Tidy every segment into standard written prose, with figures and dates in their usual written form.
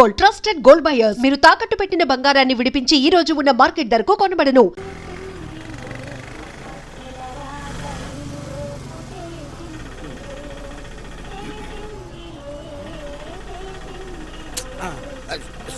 Gold, trusted gold buyers. మీరు తాకట్టు పెట్టిన బంగారాన్ని విడిపించి ఈ రోజు ఉన్న మార్కెట్ ధరకు కొనబడను.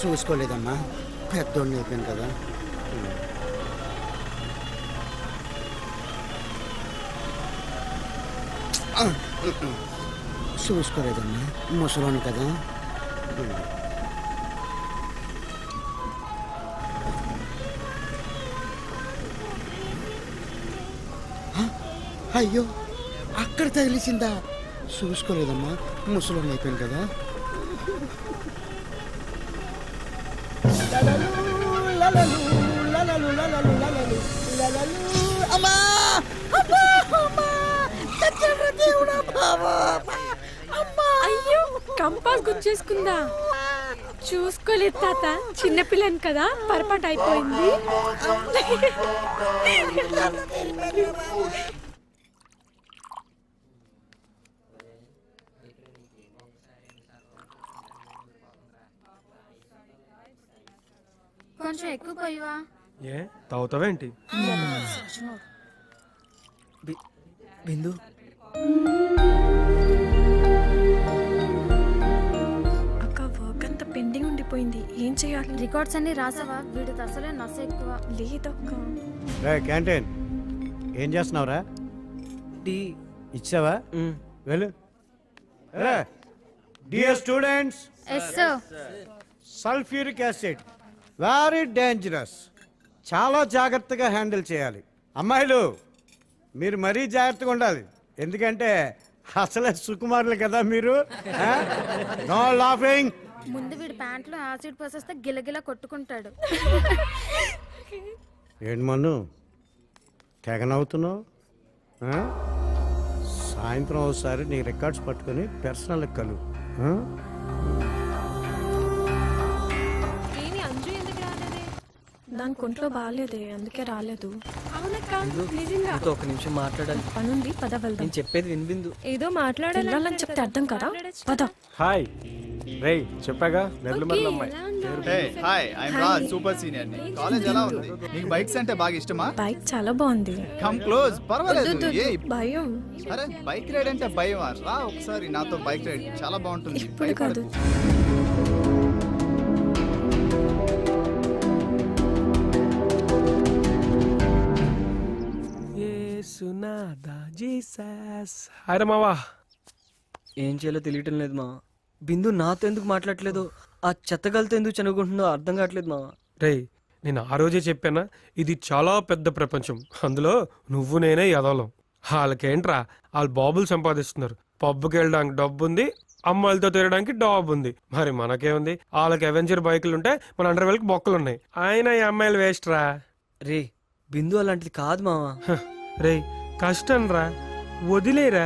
చూసుకోలేదమ్మా, పెద్దోడిని అయిపోయాను కదా. చూసుకోలేదమ్మా, ముసలోను కదా. అయ్యో, అక్కడ తగిలిసిందా? చూసుకోలేదమ్మా, ముసలోని అయిపోయాను కదా. అయ్యో, కంపాస్ గుచ్చేసుకుందా? చూసుకోలేదు తాత, చిన్నపిల్లని కదా, పొరపాటు అయిపోయింది. కొంచెం ఎక్కువ పోయివా? ఏ తాగుతావేంటి? బిందు, అక్క వర్క్ అంతా పెండింగ్ ఉండిపోయింది, ఏం చేయాలి? రికార్డ్స్ అన్ని రాసావా? వీడిది అసలే నస ఎక్కువ. లేదక్క. క్యాంటీన్ ఏం చేస్తున్నావురా? టీ ఇచ్చావా? వెళ్ళు. Dear students, yes sir. Sulphuric acid very dangerous. చాలా జాగ్రత్తగా హ్యాండిల్ చేయాలి. అమ్మాయిలు, మీరు మరీ జాగ్రత్తగా ఉండాలి, ఎందుకంటే అసలే సుకుమారులు కదా మీరు. No laughing. ముందు వీడి ప్యాంట్లో యాసిడ్ పోసేస్తే గిలగిల కొట్టుకుంటాడు. ఏంటి మన్ను తెగనవుతున్నావు? సాయంత్రం ఒకసారి నీ రికార్డ్స్ పట్టుకొని పర్సనల్ కలు. దాని కొంట్లో బాగాలేదే, అందుకే రాలేదు. అవునక్క, నిజంగా. ఒక నిమిషం మాట్లాడాలి. పనుంది, పద వెళ్దాం. నేను చెప్పేది వినిబిందు. ఏదో మాట్లాడాలని చెప్తే అర్థం కదా, పద. హాయ్ రేయ్, చెప్పాగా నెల్లూరు అమ్మాయి. Hi, I'm Raj, super senior ని. కాలేజ్ ఎలా ఉంది? నీకు బైక్స్ అంటే బాగా ఇష్టమా? బైక్ చాలా బాగుంది. Come close. పర్వాలేదు. ఏ భయం. అరే, బైక్ రైడ్ అంటే భయం? రా ఒకసారి నాతో బైక్ రైడ్, చాలా బాగుంటుంది. ఇప్పుడు కాదు. హాయ్ మావా. ఏం చేయాలో తెలియటం లేదు మా. బిందు నాతో ఎందుకు మాట్లాడలేదు? ఆ చెత్తగలతో ఎందుకు చనుకుంటుందో అర్థం కావట్లేదు మావా. రేయ్, నేను ఆ రోజే చెప్పానా, ఇది చాలా పెద్ద ప్రపంచం, అందులో నువ్వు నేనే ఎదవలం. వాళ్ళకేంట్రా, వాళ్ళు బాబులు సంపాదిస్తున్నారు, పబ్బుకి వెళ్ళడానికి డబ్బు ఉంది, అమ్మాయిలతో తిరగడానికి డాబ్ ఉంది. మరి మనకేముంది? వాళ్ళకి అవెంజర్ బైకులు ఉంటే మన అండర్వేల్కి బొక్కలు ఉన్నాయి. ఆయన ఈ అమ్మాయిలు వేస్ట్ రా. రే, బిందు అలాంటిది కాదు మావా. రే, కష్టం రా, వదిలేరా,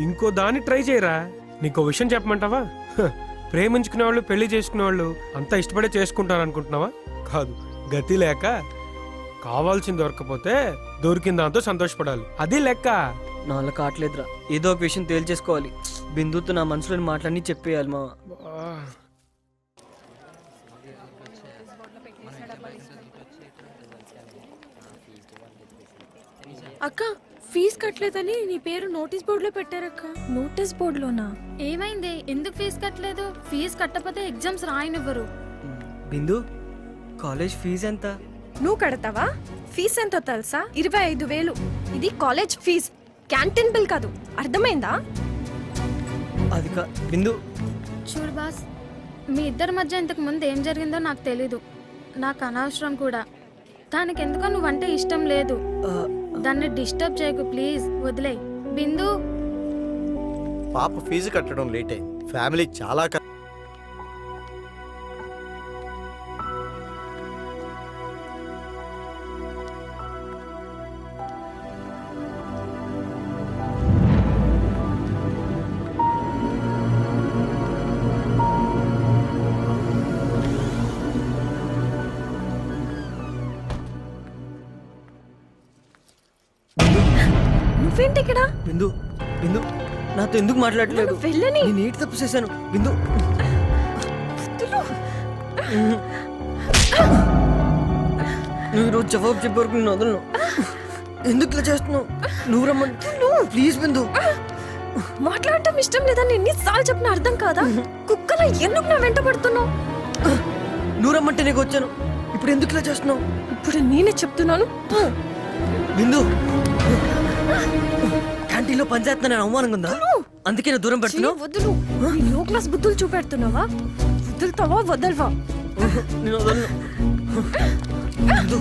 ఇంకో దాన్ని ట్రై చేయరా. నీకో విషయం చెప్పమంటావా? ప్రేమించుకునే వాళ్ళు, పెళ్లి చేసుకునే వాళ్ళు అంతా ఇష్టపడే చేసుకుంటారు అనుకుంటున్నావా? కాదు, గతి లేక కావాల్సింది దొరకపోతే దొరికిన దాంతో సంతోషపడాలి, అది లెక్క. నాలో కావట్లేదురా, ఏదో ఒక విషయం తేల్చేసుకోవాలి. బిందుతో నా మనసులోని మాటలన్నీ చెప్పేయాలి మావా. అక్క, ఫీజు కట్టలేదని నీ పేరు నోటీస్ బోర్డులో పెట్టారక్క. నోటీస్ బోర్డులోనా? ఏమైంది? ఎందుకు ఫీజు కట్టలేదు? ఫీజు కట్టకపోతే ఎగ్జామ్స్ రాయనివ్వరు. బిందు, కాలేజ్ ఫీజు ఎంత? నువ్వు కడతావా? ఫీజు ఎంతో తెలుసా? 25,000. ఇది కాలేజ్ ఫీజు, క్యాంటీన్ బిల్ కాదు, అర్థమైందా? అది బిందు. చూడు బాస్, మీ ఇద్దరి మధ్య ఇంతకు ముందు ఏం జరిగిందో నాకు తెలీదు, నాకు అనవసరం కూడా. దానికి ఎందుకో నువ్వంటే ఇష్టం లేదు. దాన్ని డిస్టర్బ్ చేయకు ప్లీజ్, వదిలే. బిందు, పాప ఫీజు కట్టడం లేట్ అయింది, ఫ్యామిలీ చాలా నువ్వేంటి ఇక్కడ? బిందు, బిందు, నాతో ఎందుకు మాట్లాడలేదు? వెళ్ళని. నేను ఏంటి తప్పు చేశాను? బిందు, నువ్వు ఈరోజు జవాబు చెప్పే వరకు నేను వదలను. ఎందుకు ఇలా చేస్తున్నావు? నువ్వు రమ్మంటే ప్లీజ్ బిందు. మాట్లాడటం ఇష్టం లేదని ఎన్నిసార్లు చెప్పినా అర్థం కాదా? కుక్కలా ఎందుకు నా వెంట పడుతున్నావు? నువ్వు రమ్మంటే నీకు వచ్చాను. ఇప్పుడు ఎందుకు ఇలా చేస్తున్నావు? ఇప్పుడు నేనే చెప్తున్నాను. బిందు, క్యాంటీన్లో పనిచేస్తున్నా అవమానంగా ఉందా? అందుకే నా దూరం పెడుతున్నావు. వదులు. లో క్లాస్ బుద్ధులు చూపెడుతున్నావా? వదులుతావా వదలవా? నేను వదలను. బిందు,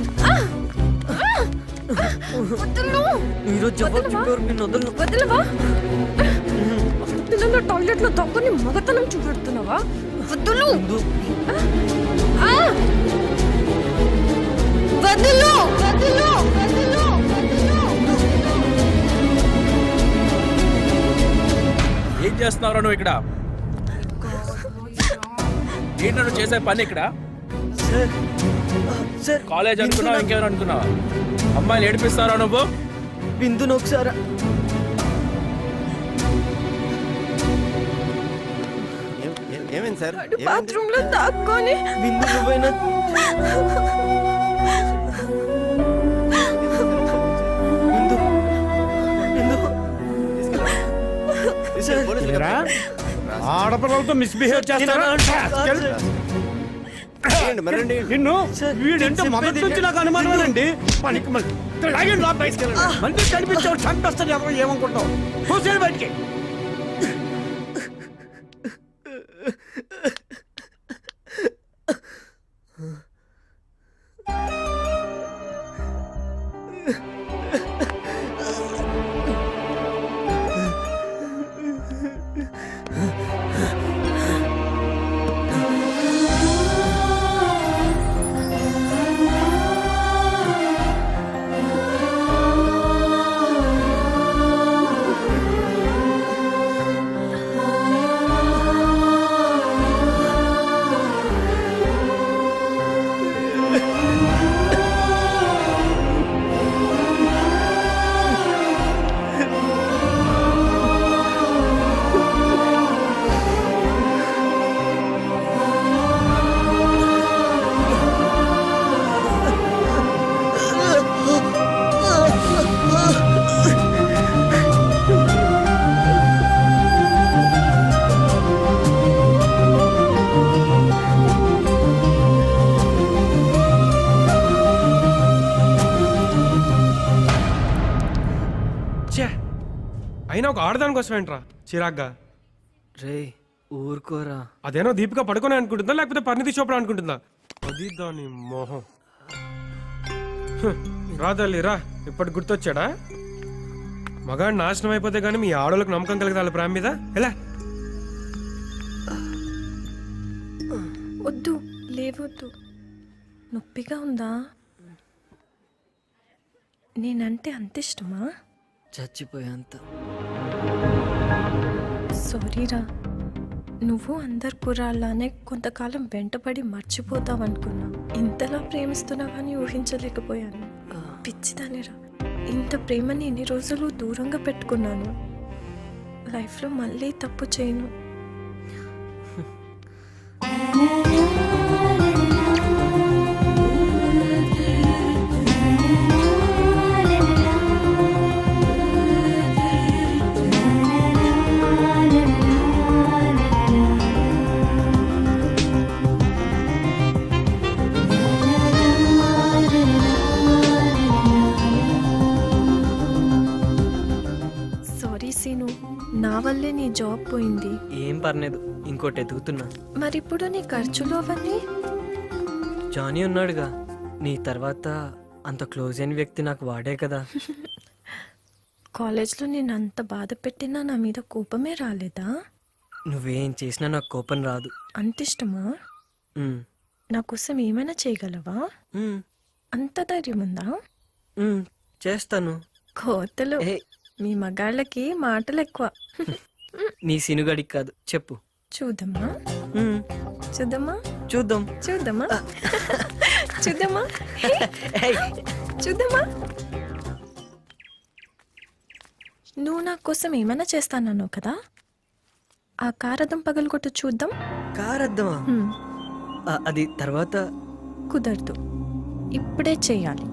వదులు. నువ్వు ఈరోజు జవాబు చెప్పే వరకు నేను వదలను. వదలవా? పిల్లలు టాయిలెట్ లో దక్కుని మగతనం చూపెడుతున్నావా? వదులు. బిందు, ఆ! వదులు. వదులు. వదులు. ఏం చేస్తున్నావు నువ్వు ఇక్కడ? ఏంటో నువ్వు చేసే పని ఇక్కడ? సార్, సార్, కాలేజ్ అనుకున్నావు, ఇంకేమైనా అనుకున్నావా? అమ్మాయిలు ఏడిపిస్తారా నువ్వు? బిందును ఒకసారి ఏమైంది సార్? బాత్రూమ్ లో దాక్కొని బిందు నువ్వైనా బిందు, బిందు. సార్, మీరా ఆడపిల్లలతో మిస్బిహేవ్ చేస్తారా? మరండి నిన్ను సార్, వీడంటే నేను మొదటి చెప్పేది నుంచి నాకు అనుమానమేనండి. పనికి మళ్ళీ లాగండి లోపల తీసుకెళ్ళండి. మంచి కనిపించావు, చంపేస్తాను. ఎవరు ఏమనుకుంటావు? చూసేది బయటికి. అయినా ఒక ఆడదాని కోసం ఏంట్రా చిరాగ్గా? రే ఊరుకోరా. అదేనో దీపిక పడుకొని అనుకుంటుందా లేకపోతే పరిణితి చోప్రా అనుకుంటుందా? అది దాని మోహం. రాదల్లి రా, ఇప్పటి గుర్తొచ్చాడా? మగాడు నాశనం అయిపోతే గానీ మీ ఆడోళ్ళకి నమ్మకం కలగదాలి ప్రేమ మీద. ఎలా? వద్దు, లేవద్దు. నొప్పిగా ఉందా? నేనంటే అంత ఇష్టమా? చచ్చిపోయేంత. సారీరా, నువ్వు అందరు కుర్రాళ్ళనే కొంతకాలం వెంటపడి మర్చిపోతావనుకున్నా. ఇంతలా ప్రేమిస్తున్నావని ఊహించలేకపోయాను. పిచ్చిదానిరా, ఇంత ప్రేమని ఎన్ని రోజులు దూరంగా పెట్టుకున్నాను. లైఫ్లో మళ్ళీ తప్పు చేయను. సీను, నా వల్లే నీ జాబ్ పోయింది. ఏం పర్లేదు, ఇంకోటి ఎదుగుతున్నా. మరిప్పుడు నీ ఖర్చులు అవన్నీ? జానీ ఉన్నాడుగా, నీ తర్వాత అంత క్లోజ్ అయిన వ్యక్తి నాకు వాడే కదా. కాలేజ్లో నేను అంత బాధ పెట్టినా నా మీద కోపమే రాలేదా? నువ్వేం చేసినా నాకు కోపం రాదు. అంత ఇష్టమా? ఉమ్, నా కోసం ఏమైనా చేయగలవా? ఉమ్, అంత ధైర్యం ఉందా? ఉమ్, చేస్తాను. కోతలు, ఏ, మీ మగాళ్ళకి మాటలు ఎక్కువ. నీ సినుగడికి కాదు, చెప్పు. చూద్దామా? ఉమ్, చూద్దామా? చూద్దాం. చూద్దామా? చూద్దామా? ఏయ్, చూద్దామా? నువ్వు నా కోసం ఏమైనా చేస్తానన్నావు కదా, ఆ కారదం పగలగొట్టు చూద్దాం. కారద్దమా? హ్మ్. అది తర్వాత. కుదరదు, ఇప్పుడే చెయ్యాలి.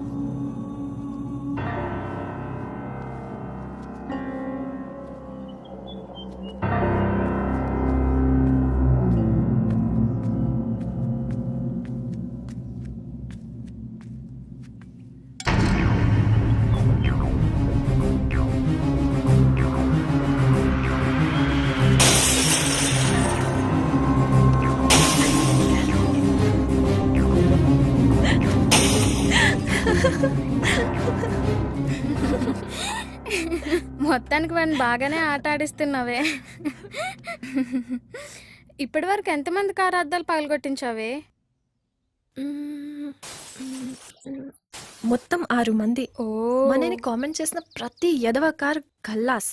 మొత్తానికి వాడిని బాగానే ఆట ఆడిస్తున్నావే. ఇప్పటి వరకు ఎంతమంది కారు అద్దాలు పగలగొట్టించావే? మొత్తం 6 మంది. ఓ మనని కామెంట్ చేసిన ప్రతి ఎదవ కార్ గల్లాస్.